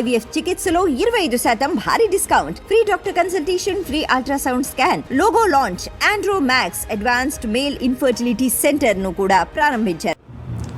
IVF చికిత్సలో 25% భారీ discount, free doctor consultation, free ultrasound scan, logo launch, Andro max advanced male infertility centre ను కూడా ప్రారంభించారు.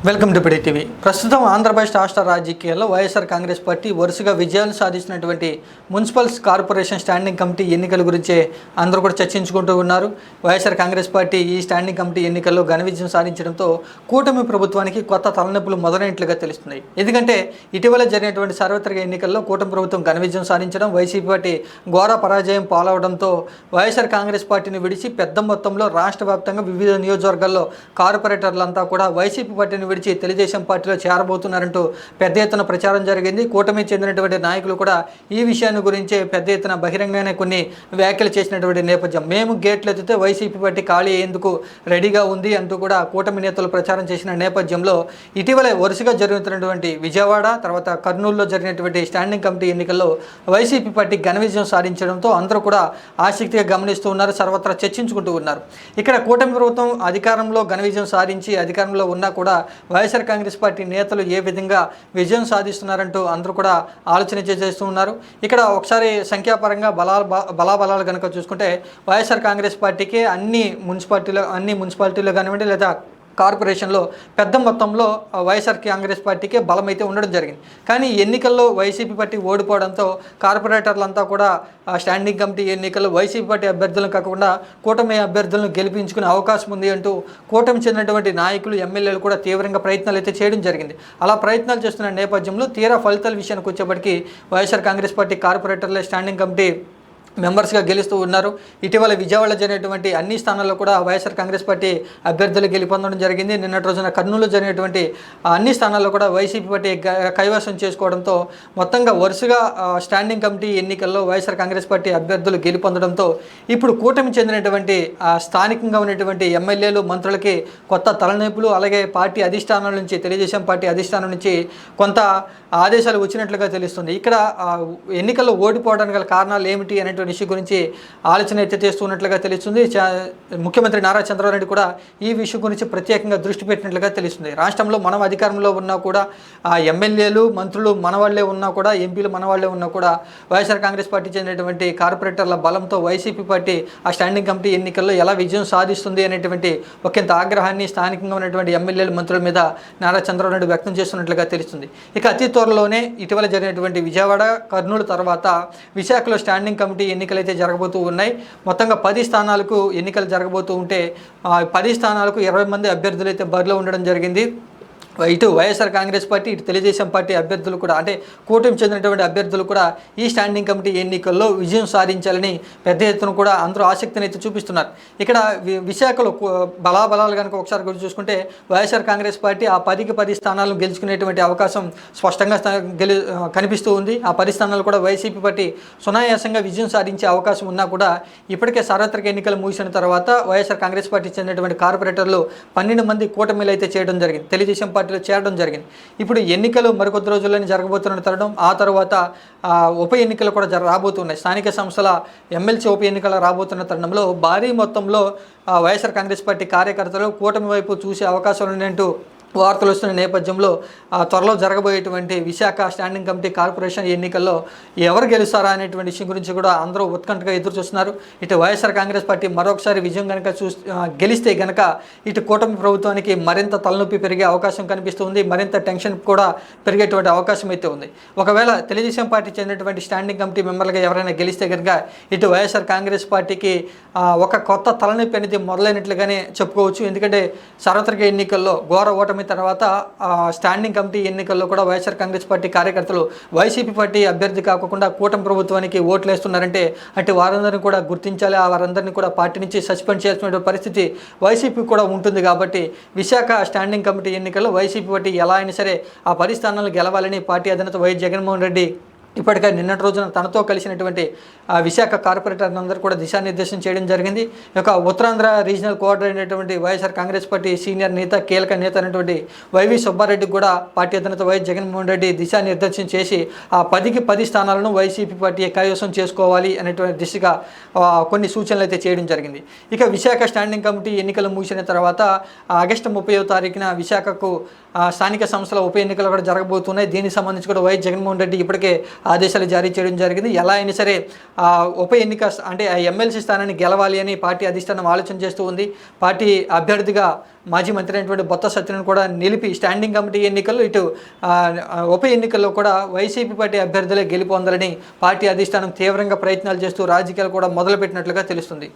Welcome to PD TV. ప్రస్తుతం ఆంధ్రప్రదేశ్ రాష్ట్ర రాజకీయాల్లో వైఎస్ఆర్ కాంగ్రెస్ పార్టీ వరుసగా విజయాలు సాధించినటువంటి మున్సిపల్ కార్పొరేషన్ స్టాండింగ్ కమిటీ ఎన్నికల గురించే అందరూ కూడా చర్చించుకుంటూ ఉన్నారు. వైఎస్ఆర్ కాంగ్రెస్ పార్టీ ఈ స్టాండింగ్ కమిటీ ఎన్నికల్లో ఘన విజయం సాధించడంతో కూటమి ప్రభుత్వానికి కొత్త తలనొప్పులు మొదలైనట్లుగా తెలుస్తున్నాయి. ఎందుకంటే ఇటీవల జరిగినటువంటి సార్వత్రిక ఎన్నికల్లో కూటమి ప్రభుత్వం ఘన విజయం సాధించడం, వైసీపీ పార్టీ ఘోర పరాజయం పాలవడంతో వైఎస్ఆర్ కాంగ్రెస్ పార్టీని విడిచి పెద్ద మొత్తంలో రాష్ట్ర వ్యాప్తంగా వివిధ నియోజకవర్గాల్లో కార్పొరేటర్లంతా కూడా వైసీపీ పార్టీని విడిచి తెలుగుదేశం పార్టీలో చేరబోతున్నారంటూ పెద్ద ఎత్తున ప్రచారం జరిగింది. కూటమి చెందినటువంటి నాయకులు కూడా ఈ విషయాన్ని గురించి పెద్ద ఎత్తున బహిరంగంగానే కొన్ని వ్యాఖ్యలు చేసినటువంటి నేపథ్యం. మేము గేట్లు ఎత్తితే వైసీపీ పార్టీ ఖాళీ అయ్యేందుకు రెడీగా ఉంది అంటూ కూడా కూటమి నేతలు ప్రచారం చేసిన నేపథ్యంలో ఇటీవల వరుసగా జరుగుతున్నటువంటి విజయవాడ తర్వాత కర్నూలులో జరిగినటువంటి స్టాండింగ్ కమిటీ ఎన్నికల్లో వైసీపీ పార్టీ ఘన విజయం సాధించడంతో అందరూ కూడా ఆసక్తిగా గమనిస్తూ ఉన్నారు, సర్వత్రా చర్చించుకుంటూ ఉన్నారు. ఇక్కడ కూటమి ప్రభుత్వం అధికారంలో ఘన విజయం సాధించి అధికారంలో ఉన్నా కూడా వైఎస్ఆర్ కాంగ్రెస్ పార్టీ నేతలు ఏ విధంగా విజయం సాధిస్తున్నారంటూ అందరూ కూడా ఆలోచన చేస్తూ ఉన్నారు. ఇక్కడ ఒకసారి సంఖ్యాపరంగా బలాబలాలు కనుక చూసుకుంటే వైఎస్ఆర్ కాంగ్రెస్ పార్టీకి అన్ని మున్సిపాలిటీలో కానివ్వండి లేదా కార్పొరేషన్లో పెద్ద మొత్తంలో వైఎస్ఆర్ కాంగ్రెస్ పార్టీకే బలమైతే ఉండడం జరిగింది. కానీ ఎన్నికల్లో వైసీపీ పార్టీ ఓడిపోవడంతో కార్పొరేటర్లంతా కూడా స్టాండింగ్ కమిటీ ఎన్నికల్లో వైసీపీ పార్టీ అభ్యర్థులను కాకుండా కూటమి అభ్యర్థులను గెలిపించుకునే అవకాశం ఉంది అంటూ కూటమి చెందినటువంటి నాయకులు, ఎమ్మెల్యేలు కూడా తీవ్రంగా ప్రయత్నాలు అయితే చేయడం జరిగింది. అలా ప్రయత్నాలు చేస్తున్న నేపథ్యంలో తీరా ఫలితాల విషయానికి వచ్చేప్పటికీ వైఎస్ఆర్ కాంగ్రెస్ పార్టీ కార్పొరేటర్లే స్టాండింగ్ కమిటీ మెంబర్స్గా గెలుస్తూ ఉన్నారు. ఇటీవల విజయవాడలో జరిగినటువంటి అన్ని స్థానాల్లో కూడా వైఎస్ఆర్ కాంగ్రెస్ పార్టీ అభ్యర్థులు గెలుపొందడం జరిగింది. నిన్నటి రోజున కర్నూలులో జరిగినటువంటి అన్ని స్థానాల్లో కూడా వైసీపీ పార్టీ కైవసం చేసుకోవడంతో మొత్తంగా వరుసగా స్టాండింగ్ కమిటీ ఎన్నికల్లో వైఎస్ఆర్ కాంగ్రెస్ పార్టీ అభ్యర్థులు గెలుపొందడంతో ఇప్పుడు కూటమి చెందినటువంటి స్థానికంగా ఉన్నటువంటి ఎమ్మెల్యేలు, మంత్రులకి కొత్త తలనొప్పులు, అలాగే పార్టీ అధిష్టానం నుంచి తెలుగుదేశం పార్టీ అధిష్టానం నుంచి కొంత ఆదేశాలు వచ్చినట్లుగా తెలుస్తుంది. ఇక్కడ ఎన్నికల్లో ఓడిపోవడానికి గల కారణాలు ఏమిటి అనేటువంటి ఇష్యూ గురించి ఆలోచన అయితే చేస్తున్నట్లుగా తెలుస్తుంది. ముఖ్యమంత్రి నారా చంద్రబాబు నాయుడు కూడా ఈ విషయం గురించి ప్రత్యేకంగా దృష్టి పెట్టినట్లుగా తెలుస్తుంది. రాష్ట్రంలో మనం అధికారంలో ఉన్నా కూడా ఎమ్మెల్యేలు, మంత్రులు మనవాళ్లే ఉన్నా కూడా, ఎంపీలు మనవాళ్లే ఉన్నా కూడా వైఎస్ఆర్ కాంగ్రెస్ పార్టీ చెందినటువంటి కార్పొరేటర్ల బలంతో వైసీపీ పార్టీ ఆ స్టాండింగ్ కమిటీ ఎన్నికల్లో ఎలా విజయం సాధిస్తుంది అనేటువంటి ఒకంత ఆగ్రహాన్ని స్థానికంగా ఉన్నటువంటి ఎమ్మెల్యేలు, మంత్రుల మీద నారా చంద్రబాబు నాయుడు వ్యక్తం చేస్తున్నట్లుగా తెలుస్తుంది. ఇక అతి త్వరలోనే ఇటీవల జరిగినటువంటి విజయవాడ, కర్నూలు తర్వాత విశాఖలో స్టాండింగ్ కమిటీ ఎన్నికలు అయితే జరగబోతూ ఉన్నాయి. మొత్తంగా 10 స్థానాలకు ఎన్నికలు జరగబోతూ ఉంటే 10 స్థానాలకు 20 మంది అభ్యర్థులు అయితే బరిలో ఉండడం జరిగింది. ఇటు వైఎస్ఆర్ కాంగ్రెస్ పార్టీ, ఇటు తెలుగుదేశం పార్టీ అభ్యర్థులు కూడా, అంటే కూటమి చెందినటువంటి అభ్యర్థులు కూడా ఈ స్టాండింగ్ కమిటీ ఎన్నికల్లో విజయం సాధించాలని పెద్ద ఎత్తున కూడా అందరూ ఆసక్తిని అయితే చూపిస్తున్నారు. ఇక్కడ విశాఖలో బలాబలాలు కనుక ఒకసారి గురించి చూసుకుంటే వైఎస్ఆర్ కాంగ్రెస్ పార్టీ ఆ 10కి 10 స్థానాలను గెలుచుకునేటువంటి అవకాశం స్పష్టంగా కనిపిస్తూ ఉంది. ఆ 10 స్థానాలు కూడా వైసీపీ పార్టీ సునాయాసంగా విజయం సాధించే అవకాశం ఉన్నా కూడా ఇప్పటికే సార్వత్రిక ఎన్నికలు ముగిసిన తర్వాత వైఎస్ఆర్ కాంగ్రెస్ పార్టీ చెందినటువంటి కార్పొరేటర్లు 12 మంది కూటమిలు అయితే చేయడం జరిగింది, తెలుగుదేశం పార్టీ చేరడం జరిగింది. ఇప్పుడు ఎన్నికలు మరికొద్ది రోజుల్లోనే జరగబోతున్న తరుణం, ఆ తర్వాత ఉప ఎన్నికలు కూడా రాబోతున్నాయి. స్థానిక సంస్థల ఎమ్మెల్సీ ఉప ఎన్నికలు రాబోతున్న తరుణంలో భారీ మొత్తంలో వైఎస్ఆర్ కాంగ్రెస్ పార్టీ కార్యకర్తలు కూటమి వైపు చూసే అవకాశాలు ఉన్నాయంటూ వార్తలు వస్తున్న నేపథ్యంలో త్వరలో జరగబోయేటువంటి విశాఖ స్టాండింగ్ కమిటీ కార్పొరేషన్ ఎన్నికల్లో ఎవరు గెలుస్తారా అనేటువంటి విషయం గురించి కూడా అందరూ ఉత్కంఠగా ఎదురు చూస్తున్నారు. ఇటు వైఎస్ఆర్ కాంగ్రెస్ పార్టీ మరొకసారి విజయం కనుక గెలిస్తే కనుక ఇటు కూటమి ప్రభుత్వానికి మరింత తలనొప్పి పెరిగే అవకాశం కనిపిస్తుంది, మరింత టెన్షన్ కూడా పెరిగేటువంటి అవకాశం అయితే ఉంది. ఒకవేళ తెలుగుదేశం పార్టీ చెందినటువంటి స్టాండింగ్ కమిటీ మెంబర్లుగా ఎవరైనా గెలిస్తే కనుక ఇటు వైఎస్ఆర్ కాంగ్రెస్ పార్టీకి ఒక కొత్త తలనొప్పి అనేది మొదలైనట్లుగానే చెప్పుకోవచ్చు. ఎందుకంటే సార్వత్రిక ఎన్నికల్లో ఘోర ఓటమి తర్వాత స్టాండింగ్ కమిటీ ఎన్నికల్లో కూడా వైఎస్ఆర్ కాంగ్రెస్ పార్టీ కార్యకర్తలు వైసీపీ పార్టీ అభ్యర్థి కాకుండా కూటమి ప్రభుత్వానికి ఓట్లు వేస్తున్నారంటే అటు వారందరినీ కూడా గుర్తించాలి, ఆ వారందరినీ కూడా పార్టీ నుంచి సస్పెండ్ చేయాల్సిన పరిస్థితి వైసీపీ కూడా ఉంటుంది. కాబట్టి విశాఖ స్టాండింగ్ కమిటీ ఎన్నికల్లో వైసీపీ పార్టీ ఎలా అయినా సరే ఆ 10 స్థానాలు గెలవాలని పార్టీ అధినేత వైఎస్ జగన్మోహన్ రెడ్డి ఇప్పటికే నిన్నటి రోజున తనతో కలిసినటువంటి విశాఖ కార్పొరేటర్లు అందరూ కూడా దిశానిర్దేశం చేయడం జరిగింది. ఈ యొక్క ఉత్తరాంధ్ర రీజనల్ కోఆర్డినేటర్ అయినటువంటి వైఎస్ఆర్ కాంగ్రెస్ పార్టీ సీనియర్ నేత, కీలక నేత అయినటువంటి వైవి సుబ్బారెడ్డికి కూడా పార్టీ అధినేత వైఎస్ జగన్మోహన్ రెడ్డి దిశానిర్దేశం చేసి ఆ 10కి 10 స్థానాలను వైసీపీ పార్టీ కైవసం చేసుకోవాలి అనేటువంటి దిశగా కొన్ని సూచనలు అయితే చేయడం జరిగింది. ఇక విశాఖ స్టాండింగ్ కమిటీ ఎన్నికలు ముగిసిన తర్వాత ఆగస్టు 30వ తారీఖున విశాఖకు స్థానిక సంస్థల ఉప ఎన్నికలు కూడా జరగబోతున్నాయి. దీనికి సంబంధించి కూడా వైఎస్ జగన్మోహన్ రెడ్డి ఇప్పటికే ఆదేశాలు జారీ చేయడం జరిగింది. ఎలా అయినా సరే ఉప ఎన్నిక అంటే ఆ ఎమ్మెల్సీ స్థానాన్ని గెలవాలి అని పార్టీ అధిష్టానం ఆలోచన చేస్తూ ఉంది. పార్టీ అభ్యర్థిగా మాజీ మంత్రి అయినటువంటి బొత్స సత్యనారాయణ కూడా నిలిపి స్టాండింగ్ కమిటీ ఎన్నికల్లో ఇటు ఉప ఎన్నికల్లో కూడా వైసీపీ పార్టీ అభ్యర్థులే గెలుపొందాలని పార్టీ అధిష్టానం తీవ్రంగా ప్రయత్నాలు చేస్తూ రాజకీయాలు కూడా మొదలుపెట్టినట్లుగా తెలుస్తుంది.